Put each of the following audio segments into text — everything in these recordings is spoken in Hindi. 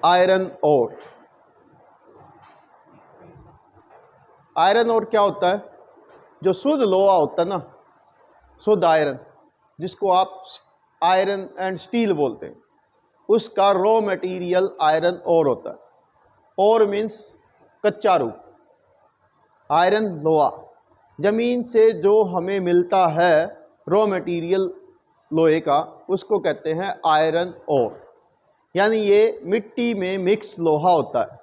Iron ore. आयरन ओर क्या होता है? जो शुद्ध लोहा होता है ना, शुद्ध आयरन, जिसको आप आयरन एंड स्टील बोलते हैं, उसका रॉ मटेरियल आयरन ओर होता है। ओर मीन्स कच्चा रूप। आयरन लोहा, जमीन से जो हमें मिलता है रॉ मटेरियल लोहे का, उसको कहते हैं आयरन ओर। यानी ये मिट्टी में मिक्स लोहा होता है।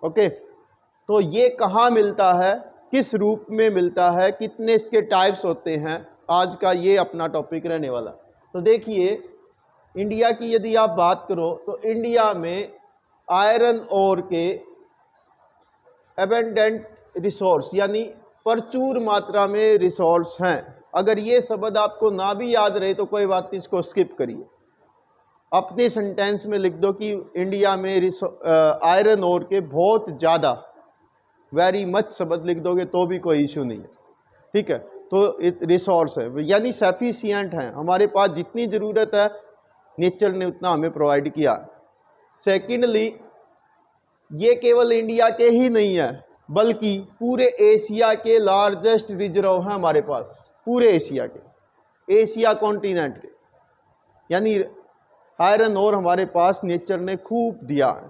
ओके, तो ये कहाँ मिलता है, किस रूप में मिलता है, कितने इसके टाइप्स होते हैं, आज का ये अपना टॉपिक रहने वाला। तो देखिए, इंडिया की यदि आप बात करो तो इंडिया में आयरन ओर के एबेंडेंट रिसोर्स यानी प्रचुर मात्रा में रिसोर्स हैं। अगर ये शब्द आपको ना भी याद रहे तो कोई बात नहीं, इसको स्किप करिए। अपने सेंटेंस में लिख दो कि इंडिया में आयरन ओर के बहुत ज़्यादा, वेरी मच शब्द लिख दोगे तो भी कोई इशू नहीं है। ठीक है, तो रिसोर्स है यानी सफिशिएंट है, हमारे पास जितनी ज़रूरत है नेचर ने उतना हमें प्रोवाइड किया। सेकेंडली, ये केवल इंडिया के ही नहीं है बल्कि पूरे एशिया के लार्जेस्ट रिजर्व हैं हमारे पास, पूरे एशिया के, एशिया कॉन्टिनेंट के। यानी आयरन ओर हमारे पास नेचर ने खूब दिया है।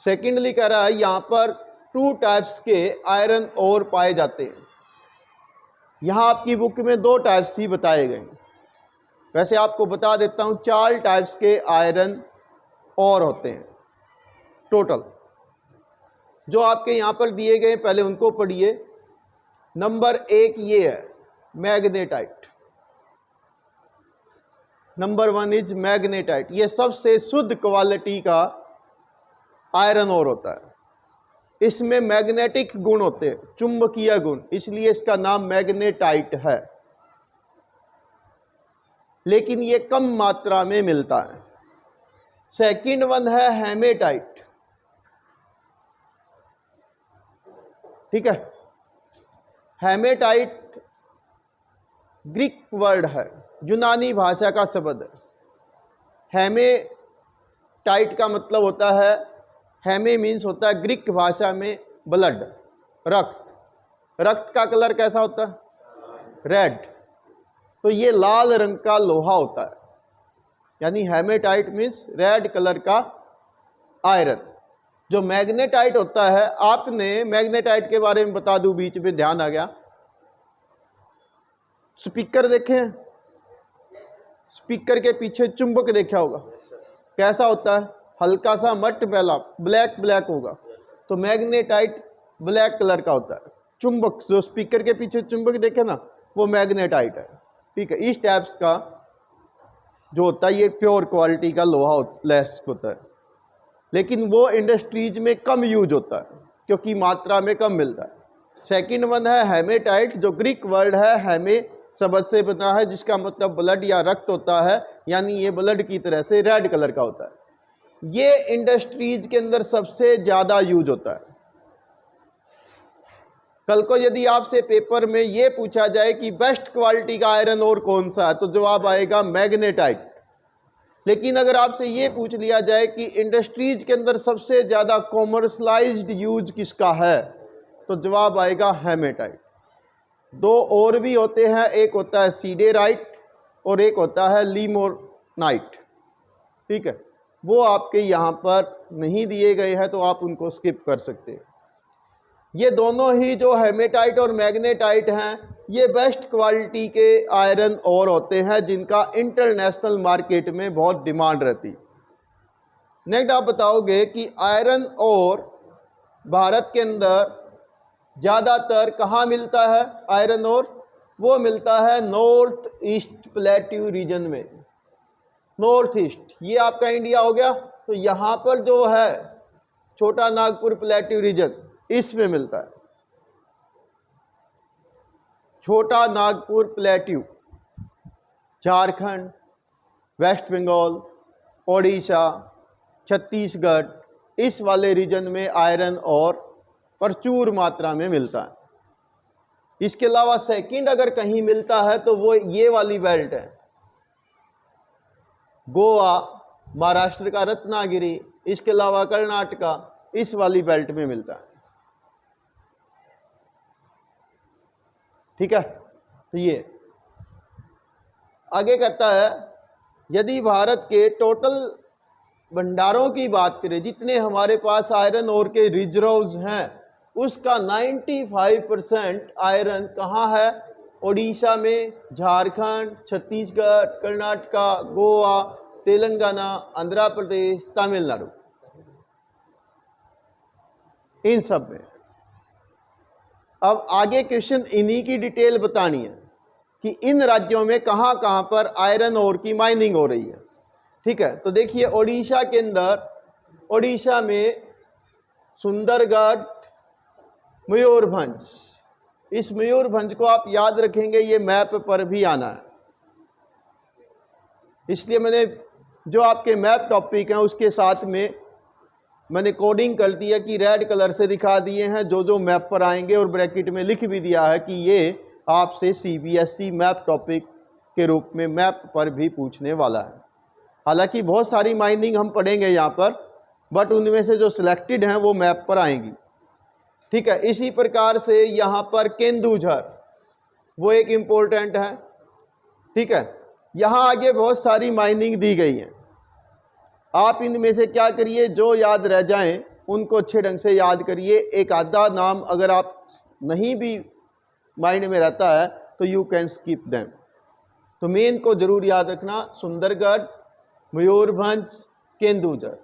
सेकेंडली कह रहा है यहाँ पर 2 टाइप्स के आयरन ओर पाए जाते हैं। यहाँ आपकी बुक में 2 टाइप्स ही बताए गए हैं। वैसे आपको बता देता हूँ 4 टाइप्स के आयरन ओर होते हैं टोटल, जो आपके यहाँ पर दिए गए, पहले उनको पढ़िए। नंबर 1 ये है मैग्नेटाइट। Number 1 is magnetite. ये सबसे शुद्ध क्वालिटी का आयरन ओर होता है। इसमें मैग्नेटिक गुण होते हैं, चुंबकीय गुण, इसलिए इसका नाम मैग्नेटाइट है। लेकिन ये कम मात्रा में मिलता है। सेकंड वन है हेमेटाइट। ठीक है, हेमेटाइट ग्रीक वर्ड है, यूनानी भाषा का शब्द है। हेमेटाइट का मतलब होता है, हेमे मीन्स होता है ग्रीक भाषा में ब्लड, रक्त। रक्त का कलर कैसा होता है? रेड। तो ये लाल रंग का लोहा होता है, यानी हेमेटाइट मीन्स रेड कलर का आयरन। जो मैग्नेटाइट होता है, आपने मैग्नेटाइट के बारे में बता दूं, बीच में ध्यान आ गया, स्पीकर देखे हैं? स्पीकर के पीछे चुंबक देखा होगा, कैसा होता है? हल्का सा मट ब्लैक ब्लैक होगा। तो मैग्नेटाइट ब्लैक कलर का होता है। चुंबक, जो स्पीकर के पीछे चुंबक देखे ना, वो मैग्नेटाइट है। ठीक है, इस टाइप्स का जो होता है ये प्योर क्वालिटी का लोहा लेस होता है, लेकिन वो इंडस्ट्रीज में कम यूज होता है क्योंकि मात्रा में कम मिलता है। सेकंड वन है हेमेटाइट, जो ग्रीक वर्ड है हेमे शब्द से बना है, जिसका मतलब ब्लड या रक्त होता है, यानी ये ब्लड की तरह से रेड कलर का होता है। ये इंडस्ट्रीज के अंदर सबसे ज्यादा यूज होता है। कल को यदि आपसे पेपर में ये पूछा जाए कि बेस्ट क्वालिटी का आयरन ओर कौन सा है, तो जवाब आएगा मैग्नेटाइट। लेकिन अगर आपसे ये पूछ लिया जाए कि इंडस्ट्रीज के अंदर सबसे ज्यादा कॉमर्शलाइज्ड यूज किसका है, तो जवाब आएगा हेमेटाइट। 2 और भी होते हैं, एक होता है सीडेराइट और एक होता है लिमोनाइट। ठीक है, वो आपके यहाँ पर नहीं दिए गए हैं तो आप उनको स्किप कर सकते हैं। ये दोनों ही जो हेमेटाइट और मैग्नेटाइट हैं, ये बेस्ट क्वालिटी के आयरन ओर होते हैं जिनका इंटरनेशनल मार्केट में बहुत डिमांड रहती है। नेक्स्ट आप बताओगे कि आयरन ओर भारत के अंदर ज़्यादातर कहाँ मिलता है? आयरन ओर वो मिलता है नॉर्थ ईस्ट प्लेट्यू रीजन में। नॉर्थ ईस्ट ये आपका इंडिया हो गया, तो यहाँ पर जो है छोटा नागपुर प्लेट्यू रीजन, इसमें मिलता है। छोटा नागपुर प्लेट्यू, झारखंड, वेस्ट बंगाल, ओडिशा, छत्तीसगढ़, इस वाले रीजन में आयरन और प्रचुर मात्रा में मिलता है। इसके अलावा सेकंड अगर कहीं मिलता है तो वो ये वाली बेल्ट है, गोवा, महाराष्ट्र का रत्नागिरी, इसके अलावा कर्नाटका इस वाली बेल्ट में मिलता है। ठीक है, तो ये आगे कहता है यदि भारत के टोटल भंडारों की बात करें, जितने हमारे पास आयरन ओर के रिजर्व्स हैं, उसका 95% आयरन कहाँ है? ओडिशा में, झारखंड, छत्तीसगढ़, कर्नाटका, गोवा, तेलंगाना, आंध्र प्रदेश, तमिलनाडु, इन सब में। अब आगे क्वेश्चन इन्हीं की डिटेल बतानी है कि इन राज्यों में कहां कहां पर आयरन ओर की माइनिंग हो रही है। ठीक है, तो देखिए ओडिशा के अंदर, ओडिशा में सुंदरगढ़, मयूरभंज, इस मयूरभंज को आप याद रखेंगे, ये मैप पर भी आना है, इसलिए मैंने जो आपके मैप टॉपिक हैं उसके साथ में मैंने कोडिंग कर दिया कि रेड कलर से दिखा दिए हैं जो जो मैप पर आएंगे, और ब्रैकेट में लिख भी दिया है कि ये आपसे सीबीएसई मैप टॉपिक के रूप में मैप पर भी पूछने वाला है। हालांकि बहुत सारी माइनिंग हम पढ़ेंगे यहाँ पर, बट उनमें से जो सिलेक्टेड हैं वो मैप पर आएंगी। ठीक है, इसी प्रकार से यहाँ पर केंदुझर वो एक इम्पोर्टेंट है। ठीक है, यहाँ आगे बहुत सारी माइनिंग दी गई हैं। आप इनमें से क्या करिए, जो याद रह जाएं उनको अच्छे ढंग से याद करिए। एक आधा नाम अगर आप नहीं भी माइंड में रहता है तो यू कैन स्किप देम। तो मेन को जरूर याद रखना, सुंदरगढ़, मयूरभंज, केंदुझर।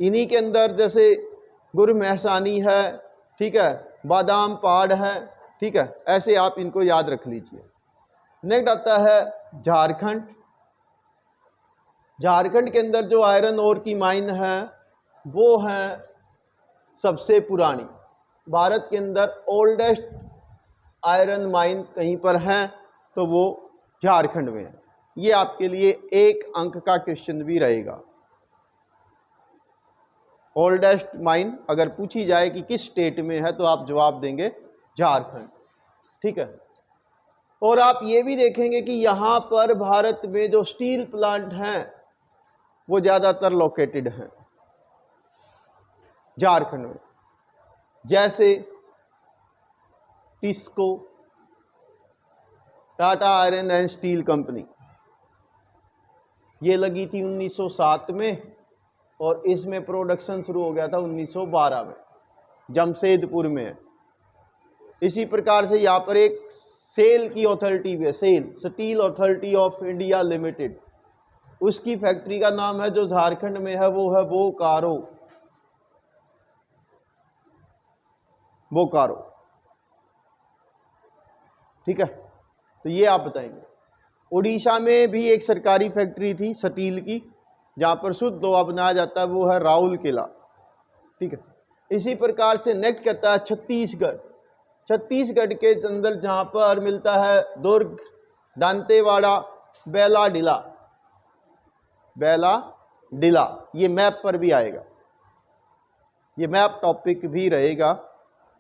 इन्हीं के अंदर जैसे गुरमहसानी है, ठीक है, बादाम पहाड़ है, ठीक है, ऐसे आप इनको याद रख लीजिए। नेक्स्ट आता है झारखंड। झारखंड के अंदर जो आयरन ओर की माइन है वो है सबसे पुरानी। भारत के अंदर ओल्डेस्ट आयरन माइन कहीं पर है तो वो झारखंड में है। ये आपके लिए 1 अंक का क्वेश्चन भी रहेगा। ओल्डेस्ट माइन अगर पूछी जाए कि किस स्टेट में है तो आप जवाब देंगे झारखंड। ठीक है, और आप ये भी देखेंगे कि यहाँ पर भारत में जो स्टील प्लांट हैं वो ज़्यादातर लोकेटेड हैं झारखंड में, जैसे TISCO, Tata iron and steel company, ये लगी थी 1907 में और इसमें प्रोडक्शन शुरू हो गया था 1912 में, जमशेदपुर में है। इसी प्रकार से यहाँ पर एक सेल की अथॉरिटी भी है, SAIL, steel authority of India limited, उसकी फैक्ट्री का नाम है जो झारखंड में है वो है बोकारो। बोकारो, ठीक है, तो ये आप बताएंगे। उड़ीसा में भी एक सरकारी फैक्ट्री थी स्टील की जहाँ पर शुद्ध लोहा बनाया जाता है, वो है राउरकेला। ठीक है, इसी प्रकार से नेक्स्ट कहता है छत्तीसगढ़। छत्तीसगढ़ के अंदर जहाँ पर मिलता है दुर्ग, दांतेवाड़ा, बेलाडीला, बेलाडीला, ये मैप पर भी आएगा, ये मैप टॉपिक भी रहेगा,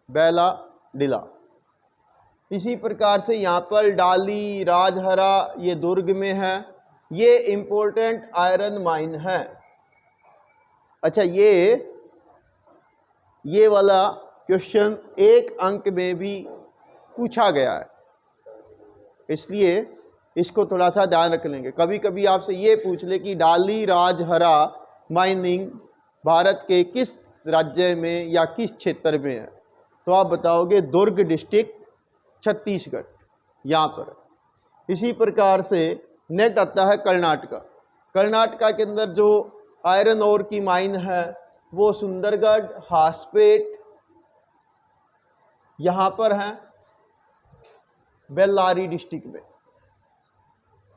बेलाडीला। इसी प्रकार से यहाँ पर डाली, राजहरा, ये दुर्ग में है, ये इंपॉर्टेंट आयरन माइन है। अच्छा, ये वाला क्वेश्चन 1 अंक में भी पूछा गया है, इसलिए इसको थोड़ा सा ध्यान रख लेंगे। कभी कभी आपसे ये पूछ ले कि डाली राजहरा माइनिंग भारत के किस राज्य में या किस क्षेत्र में है, तो आप बताओगे दुर्ग डिस्ट्रिक्ट, छत्तीसगढ़, यहाँ पर। इसी प्रकार से नेक्स्ट आता है कर्नाटका। कर्नाटका के अंदर जो आयरन ओर की माइन है वो सुंदरगढ़, हासपेट, यहाँ पर है, बेल्लारी डिस्ट्रिक्ट में।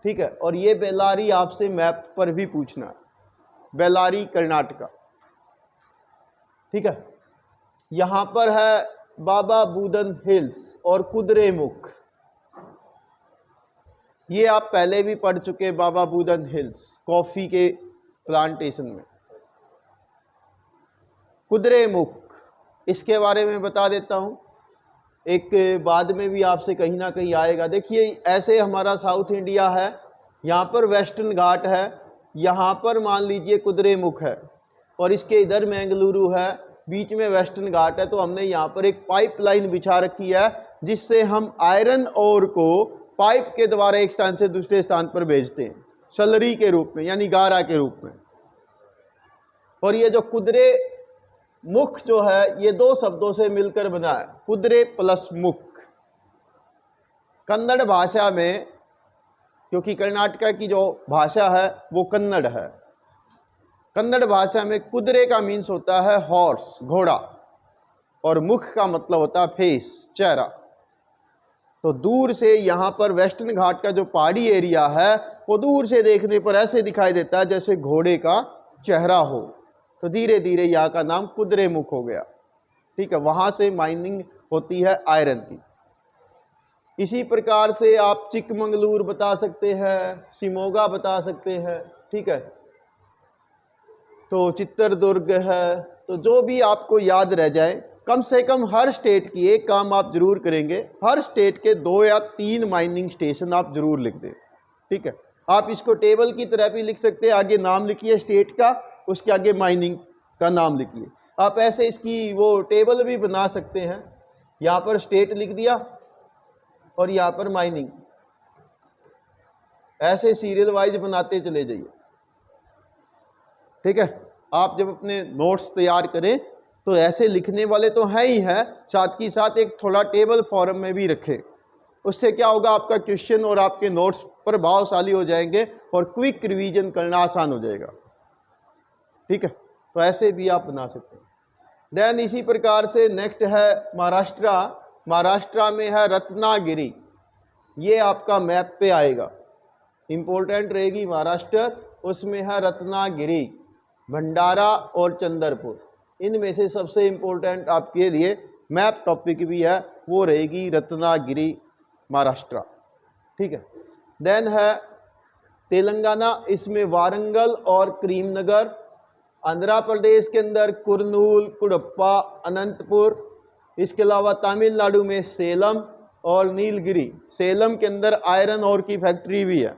ठीक है, और ये बेल्लारी आपसे मैप पर भी पूछना है, बेल्लारी कर्नाटका। ठीक है, यहाँ पर है बाबा बूदन हिल्स और कुद्रेमुख, ये आप पहले भी पढ़ चुके, बाबा बूदन हिल्स कॉफी के प्लांटेशन में। कुद्रेमुख, इसके बारे में बता देता हूँ, एक बाद में भी आपसे कहीं ना कहीं आएगा। देखिए, ऐसे हमारा साउथ इंडिया है, यहाँ पर वेस्टर्न घाट है, यहाँ पर मान लीजिए कुद्रेमुख है, और इसके इधर मैंगलुरु है, बीच में वेस्टर्न घाट है। तो हमने यहाँ पर एक पाइपलाइन बिछा रखी है जिससे हम आयरन ओर को पाइप के द्वारा एक स्थान से दूसरे स्थान पर भेजते हैं, सलरी के रूप में यानी गारा के रूप में। और ये जो कुदरे मुख जो है ये दो शब्दों से मिलकर बना है, कुदरे प्लस मुख। कन्नड़ भाषा में, क्योंकि कर्नाटका की जो भाषा है वो कन्नड़ है, कन्नड़ भाषा में कुदरे का मीन्स होता है हॉर्स, घोड़ा, और मुख का मतलब होता है फेस, चेहरा। तो दूर से यहाँ पर वेस्टर्न घाट का जो पहाड़ी एरिया है वो दूर से देखने पर ऐसे दिखाई देता है जैसे घोड़े का चेहरा हो। तो धीरे धीरे यहाँ का नाम कुदरे मुख हो गया। ठीक है, वहाँ से माइनिंग होती है आयरन की। इसी प्रकार से आप चिकमंगलूर बता सकते हैं, शिमोगा बता सकते हैं। ठीक है, तो चित्रदुर्ग है, तो जो भी आपको याद रह जाए, कम से कम हर स्टेट की एक काम आप जरूर करेंगे, हर स्टेट के 2 या 3 माइनिंग स्टेशन आप जरूर लिख दें। ठीक है, आप इसको टेबल की तरह भी लिख सकते हैं, आगे नाम लिखिए स्टेट का, उसके आगे माइनिंग का नाम लिखिए। आप ऐसे इसकी वो टेबल भी बना सकते हैं, यहाँ पर स्टेट लिख दिया और यहाँ पर माइनिंग, ऐसे सीरियल वाइज बनाते चले जाइए। ठीक है, आप जब अपने नोट्स तैयार करें तो ऐसे लिखने वाले तो हैं ही हैं, साथ ही साथ एक थोड़ा टेबल फॉर्म में भी रखें। उससे क्या होगा, आपका क्वेश्चन और आपके नोट्स प्रभावशाली हो जाएंगे और क्विक रिवीजन करना आसान हो जाएगा। ठीक है, तो ऐसे भी आप बना सकते हैं। देन इसी प्रकार से नेक्स्ट है महाराष्ट्र। महाराष्ट्र में है रत्नागिरी, ये आपका मैप पे आएगा, इंपॉर्टेंट रहेगी महाराष्ट्र। उसमें है रत्नागिरी, भंडारा और चंद्रपुर। इनमें से सबसे इंपॉर्टेंट आपके लिए मैप टॉपिक भी है, वो रहेगी रत्नागिरी महाराष्ट्र। ठीक है, देन है तेलंगाना, इसमें वारंगल और करीमनगर। आंध्र प्रदेश के अंदर कुरनूल, कुडप्पा, अनंतपुर। इसके अलावा तमिलनाडु में सेलम और नीलगिरी। सेलम के अंदर आयरन ओर की फैक्ट्री भी है,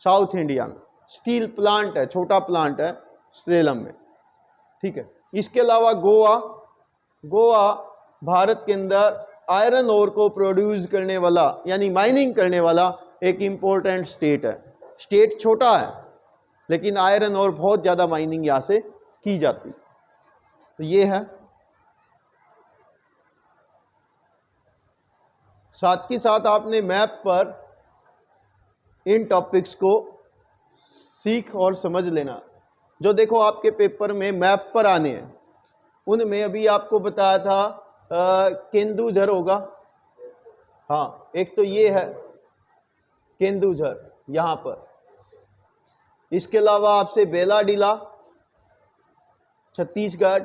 साउथ इंडिया में स्टील प्लांट है, छोटा प्लांट है सेलम में। ठीक है, इसके अलावा गोवा, गोवा भारत के अंदर आयरन ओर को प्रोड्यूस करने वाला यानी माइनिंग करने वाला एक इम्पोर्टेंट स्टेट है। स्टेट छोटा है लेकिन आयरन और बहुत ज़्यादा माइनिंग यहाँ से की जाती। तो ये है, साथ ही साथ आपने मैप पर इन टॉपिक्स को सीख और समझ लेना। जो देखो आपके पेपर में मैप पर आने हैं, उनमें अभी आपको बताया था केंदुझर होगा, हाँ एक तो ये है केंदुझर यहाँ पर। इसके अलावा आपसे बेलाडीला छत्तीसगढ़,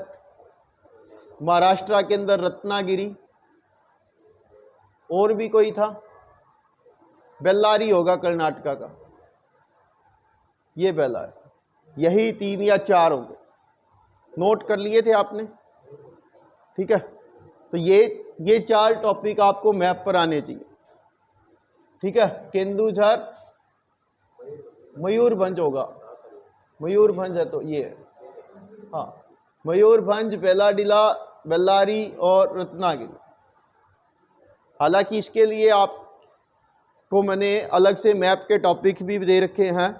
महाराष्ट्र के अंदर रत्नागिरी, और भी कोई था, बेल्लारी होगा कर्नाटका का, ये बेल्लारी। यही 3 या 4 होंगे, नोट कर लिए थे आपने। ठीक है, तो ये 4 टॉपिक आपको मैप पर आने चाहिए। ठीक है, केंदुझर, मयूरभंज होगा, मयूरभंज है तो ये है, हाँ मयूरभंज, बेलाडीला, बेल्लारी और रत्नागिरी। हालांकि इसके लिए आपको मैंने अलग से मैप के टॉपिक भी दे रखे हैं,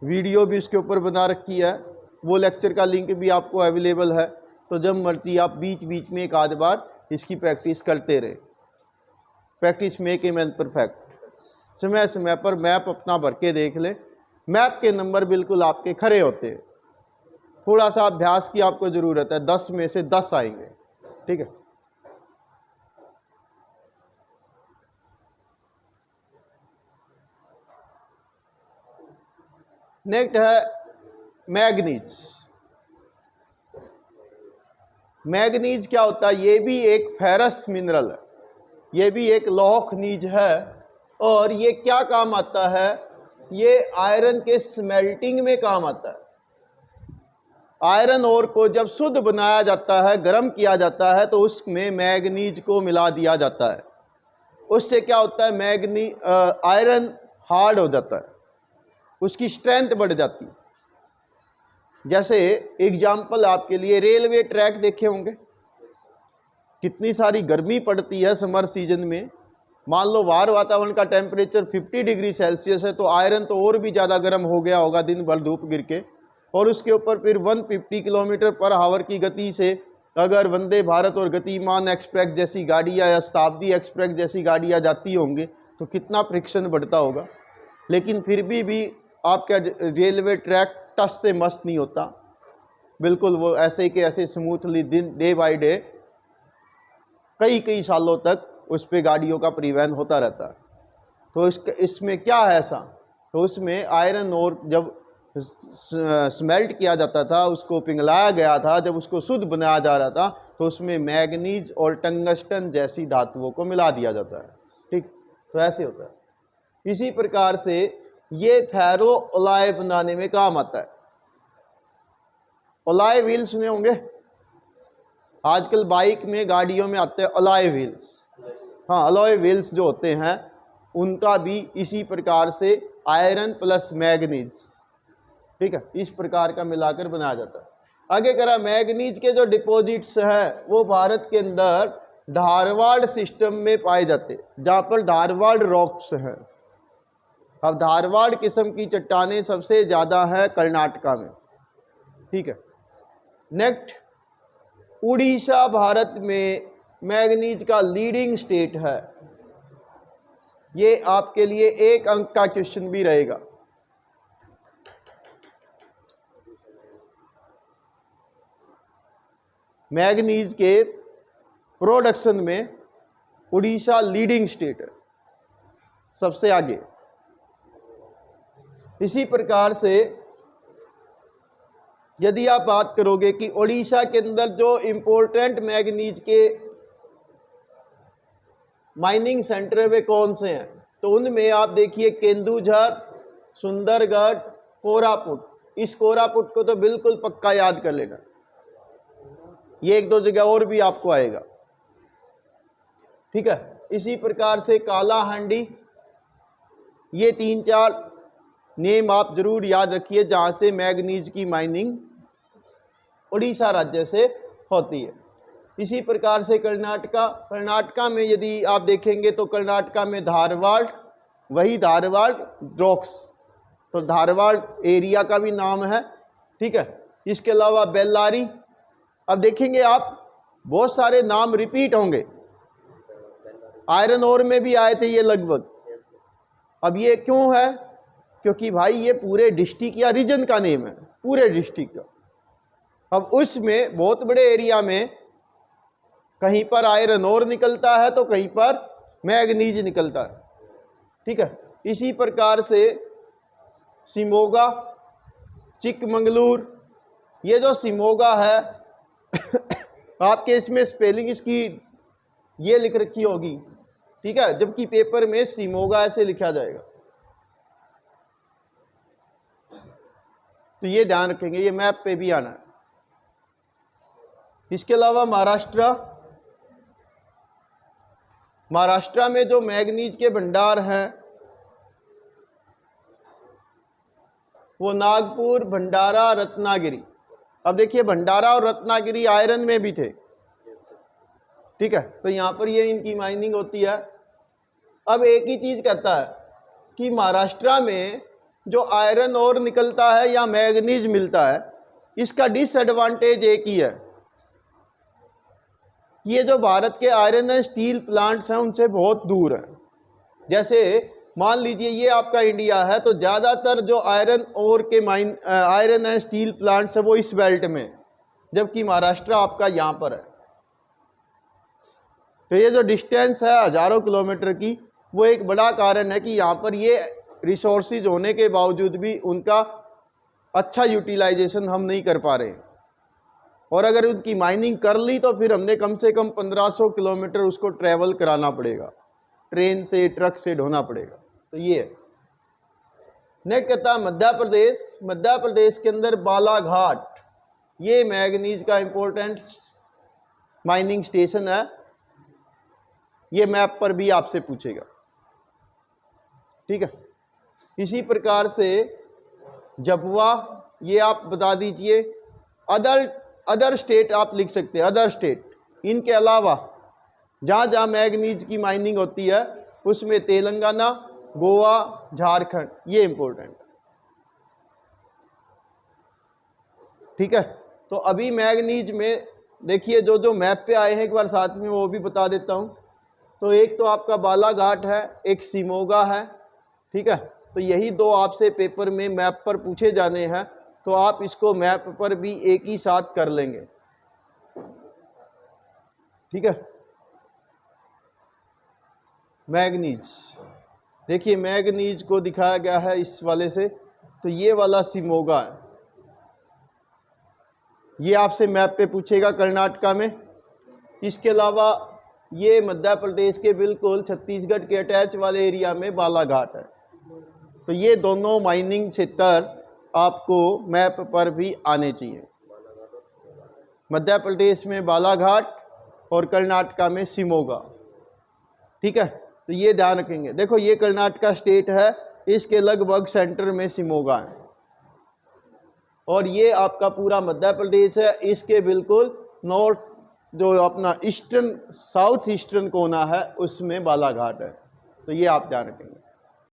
वीडियो भी इसके ऊपर बना रखी है, वो लेक्चर का लिंक भी आपको अवेलेबल है। तो जब मर्जी आप बीच बीच में एक आध बार इसकी प्रैक्टिस करते रहे। Practice make a man perfect. समय समय पर मैप अपना भर के देख ले, मैप के नंबर बिल्कुल आपके खरे होते हैं। थोड़ा सा अभ्यास की आपको ज़रूरत है, 10 में से 10 आएंगे। ठीक है, नेक्स्ट है मैग्नीज। मैग्नीज क्या होता है, ये भी एक फेरस मिनरल है, ये भी एक लौह खनिज है। और ये क्या काम आता है, ये आयरन के स्मेल्टिंग में काम आता है। आयरन ओर को जब शुद्ध बनाया जाता है, गर्म किया जाता है, तो उसमें मैग्नीज को मिला दिया जाता है। उससे क्या होता है, आयरन हार्ड हो जाता है, उसकी स्ट्रेंथ बढ़ जाती है। जैसे एग्जाम्पल आपके लिए, रेलवे ट्रैक देखे होंगे, कितनी सारी गर्मी पड़ती है समर सीजन में। मान लो बाहर वातावरण का टेम्परेचर 50 डिग्री सेल्सियस है, तो आयरन तो और भी ज़्यादा गर्म हो गया होगा दिन भर धूप गिर के, और उसके ऊपर फिर 150 किलोमीटर पर आवर की गति से अगर वंदे भारत और गतिमान एक्सप्रेस जैसी गाड़ियाँ या शताब्दी एक्सप्रेस जैसी गाड़ियाँ जाती होंगी तो कितना फ्रिक्शन बढ़ता होगा। लेकिन फिर भी आपका रेलवे ट्रैक टस से मस नहीं होता, बिल्कुल वो ऐसे के ऐसे स्मूथली दिन डे बाय डे कई कई सालों तक उस पर गाड़ियों का परिवहन होता रहता है। तो इसमें क्या है ऐसा, तो उसमें आयरन और जब स्मेल्ट किया जाता था, उसको पिघलाया गया था, जब उसको शुद्ध बनाया जा रहा था, तो उसमें मैग्नीज और टंगस्टन जैसी धातुओं को मिला दिया जाता है। ठीक, तो ऐसे होता है। इसी प्रकार से ये फेरो अलॉय बनाने में काम आता है। अलॉय व्हील सुने होंगे, आजकल बाइक में गाड़ियों में आते हैं अलॉय व्हील्स। हाँ, अलॉय व्हील्स जो होते हैं उनका भी इसी प्रकार से आयरन प्लस मैग्नीज, ठीक है, इस प्रकार का मिलाकर बनाया जाता है। आगे करा, मैग्नीज के जो डिपॉजिट्स हैं वो भारत के अंदर धारवाड़ सिस्टम में पाए जाते हैं, जहाँ पर धारवाड़ रॉक्स हैं। अब धारवाड़ किस्म की चट्टानें सबसे ज़्यादा है कर्नाटका में। ठीक है, नेक्स्ट, उड़ीसा भारत में मैग्नीज का लीडिंग स्टेट है। ये आपके लिए 1 अंक का क्वेश्चन भी रहेगा। मैग्नीज के प्रोडक्शन में उड़ीसा लीडिंग स्टेट है, सबसे आगे। इसी प्रकार से यदि आप बात करोगे कि उड़ीसा के अंदर जो इंपॉर्टेंट मैग्नीज के माइनिंग सेंटर वे कौन से हैं, तो उनमें आप देखिए केंदुझर, सुंदरगढ़, कोरापुट। इस कोरापुट को तो बिल्कुल पक्का याद कर लेना, ये 1-2 जगह और भी आपको आएगा। ठीक है, इसी प्रकार से कालाहांडी, ये 3-4 नेम आप जरूर याद रखिए जहां से मैग्नीज की माइनिंग उड़ीसा राज्य से होती है। इसी प्रकार से कर्नाटका में यदि आप देखेंगे तो कर्नाटका में धारवाड़, वही धारवाड़ रॉक्स, तो धारवाड़ एरिया का भी नाम है। ठीक है, इसके अलावा बेल्लारी। अब देखेंगे आप बहुत सारे नाम रिपीट होंगे, आयरन ओर में भी आए थे ये लगभग। अब ये क्यों है, क्योंकि भाई ये पूरे डिस्ट्रिक्ट या रीजन का नेम है, पूरे डिस्ट्रिक्ट का। अब उसमें बहुत बड़े एरिया में कहीं पर आयरन ओर निकलता है तो कहीं पर मैग्नीज निकलता है। ठीक है, इसी प्रकार से शिमोगा, चिकमंगलूर, ये जो शिमोगा है आपके इसमें स्पेलिंग इसकी ये लिख रखी होगी, ठीक है, जबकि पेपर में शिमोगा ऐसे लिखा जाएगा। तो ये ध्यान रखेंगे, ये मैप पे भी आना है। इसके अलावा महाराष्ट्र में जो मैग्नीज के भंडार हैं वो नागपुर, भंडारा, रत्नागिरी। अब देखिए भंडारा और रत्नागिरी आयरन में भी थे। ठीक है, तो यहां पर ये इनकी माइनिंग होती है। अब एक ही चीज कहता है कि महाराष्ट्र में जो आयरन और निकलता है या मैग्नीज मिलता है, इसका डिसएडवांटेज एक ही है, ये जो भारत के आयरन एंड स्टील प्लांट्स हैं उनसे बहुत दूर है। जैसे मान लीजिए ये आपका इंडिया है, तो ज़्यादातर जो आयरन और के आयरन एंड स्टील प्लांट्स है वो इस बेल्ट में, जबकि महाराष्ट्र आपका यहाँ पर है। तो ये जो डिस्टेंस है हजारों किलोमीटर की, वो एक बड़ा कारण है कि यहाँ पर ये रिसोर्सेज होने के बावजूद भी उनका अच्छा यूटिलाइजेशन हम नहीं कर पा रहे हैं। और अगर उनकी माइनिंग कर ली तो फिर हमने कम से कम 1500 किलोमीटर उसको ट्रैवल कराना पड़ेगा, ट्रेन से, ट्रक से ढोना पड़ेगा। तो ये है। नेक्स्ट कहता है मध्य प्रदेश। मध्य प्रदेश के अंदर बालाघाट, ये मैग्नीज का इंपॉर्टेंट माइनिंग स्टेशन है। ये मैप पर भी आपसे पूछेगा। ठीक है, इसी प्रकार से जबुआ, ये आप बता दीजिए। अदर स्टेट आप लिख सकते हैं, अदर स्टेट। इनके अलावा जहाँ जहाँ मैग्नीज की माइनिंग होती है उसमें तेलंगाना, गोवा, झारखंड, ये इंपॉर्टेंट। ठीक है, तो अभी मैग्नीज में देखिए जो जो मैप पे आए हैं एक बार साथ में वो भी बता देता हूँ। तो एक तो आपका बालाघाट है, एक सिमोगा है। ठीक है, तो यही दो आपसे पेपर में मैप पर पूछे जाने हैं, तो आप इसको मैप पर भी एक ही साथ कर लेंगे। ठीक है, मैग्नीज, देखिए मैग्नीज को दिखाया गया है इस वाले से, तो ये वाला सिमोगा है, ये आपसे मैप पे पूछेगा कर्नाटका में। इसके अलावा ये मध्य प्रदेश के बिल्कुल छत्तीसगढ़ के अटैच वाले एरिया में बालाघाट है। तो ये दोनों माइनिंग क्षेत्र आपको मैप पर भी आने चाहिए, मध्य प्रदेश में बालाघाट और कर्नाटका में सिमोगा। ठीक है, तो ये ध्यान रखेंगे। देखो ये कर्नाटका स्टेट है, इसके लगभग सेंटर में सिमोगा है, और ये आपका पूरा मध्य प्रदेश है, इसके बिल्कुल नॉर्थ जो अपना ईस्टर्न साउथ ईस्टर्न कोना है उसमें बालाघाट है। तो ये आप ध्यान रखेंगे।